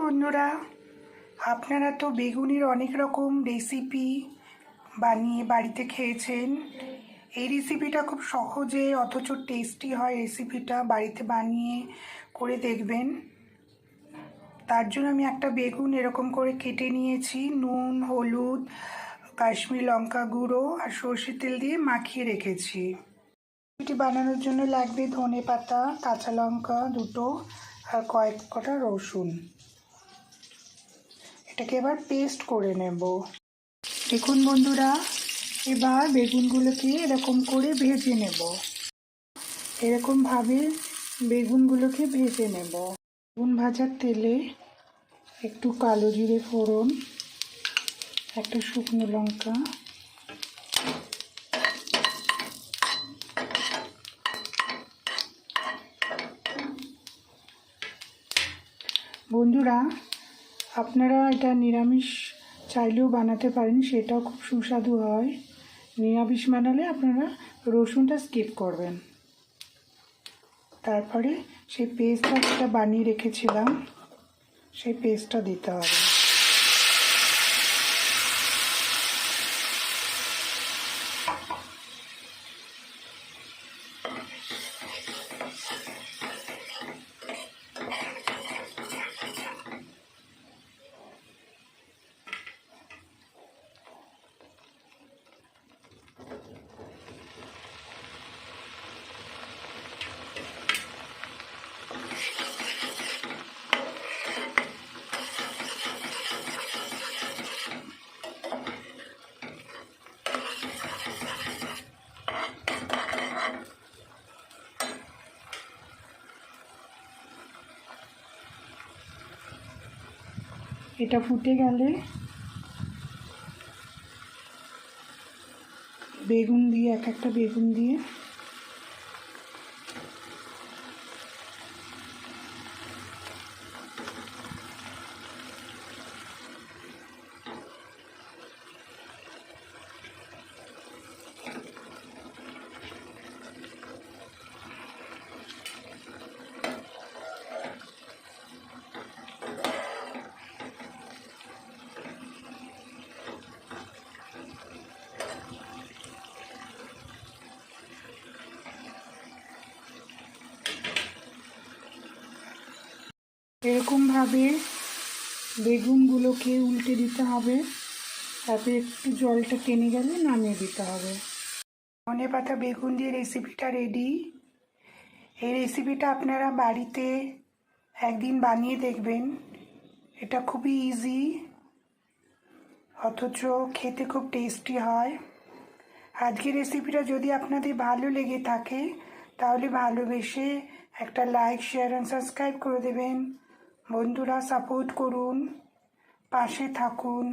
বন্ধুরা, আপনারা তো বেগুনের অনেক রকম রেসিপি বানিয়ে বাড়িতে খেয়েছেন। এই রেসিপিটা খুব সহজে অথচ টেস্টি হয়। রেসিপিটা বাড়িতে বানিয়ে করে দেখবেন। তার জন্য আমি একটা বেগুন এরকম করে কেটে নিয়েছি, নুন, হলুদ, কাশ্মীরি লঙ্কা গুঁড়ো আর সর্ষের তেল দিয়ে মাখিয়ে রেখেছি। এটি বানানোর জন্য লাগবে ধনেপাতা, কাঁচা লঙ্কা দুটো আর কয়েক কটা রসুন। এটাকে এবার পেস্ট করে নেব। দেখুন বন্ধুরা, এবার বেগুনগুলোকে এরকম করে ভেজে নেব। এরকমভাবে বেগুনগুলোকে ভেজে নেব। বেগুন ভাজার তেলে একটু কালো জিরে ফোড়ন, একটা শুকনো লঙ্কা, বন্ধুরা আপনারা এটা নিরামিষ চাইলেও বানাতে পারেন, সেটাও খুব সুস্বাদু হয়। নিরামিষ বানালে আপনারা রসুনটা স্কিপ করবেন। তারপরে সেই পেস্টটা যেটা বানিয়ে রেখেছিলাম সেই পেস্টটা দিতে হবে। এটা ফুটে গেলে বেগুন দিয়ে এক একটা বেগুন দিয়ে এরকমভাবে বেগুনগুলোকে উল্টে দিতে হবে। তাতে একটু জলটা টেনে গেলে নামিয়ে দিতে হবে। ধনেপাতা বেগুন দিয়ে রেসিপিটা রেডি। এই রেসিপিটা আপনারা বাড়িতে একদিন বানিয়ে দেখবেন। এটা খুবই ইজি অথচ খেতে খুব টেস্টি হয়। আজকের রেসিপিটা যদি আপনাদের ভালো লেগে থাকে তাহলে ভালোবেসে একটা লাইক, শেয়ার অ্যান্ড সাবস্ক্রাইব করে দেবেন। বন্ধুরা সাপোর্ট করুন, পাশে থাকুন।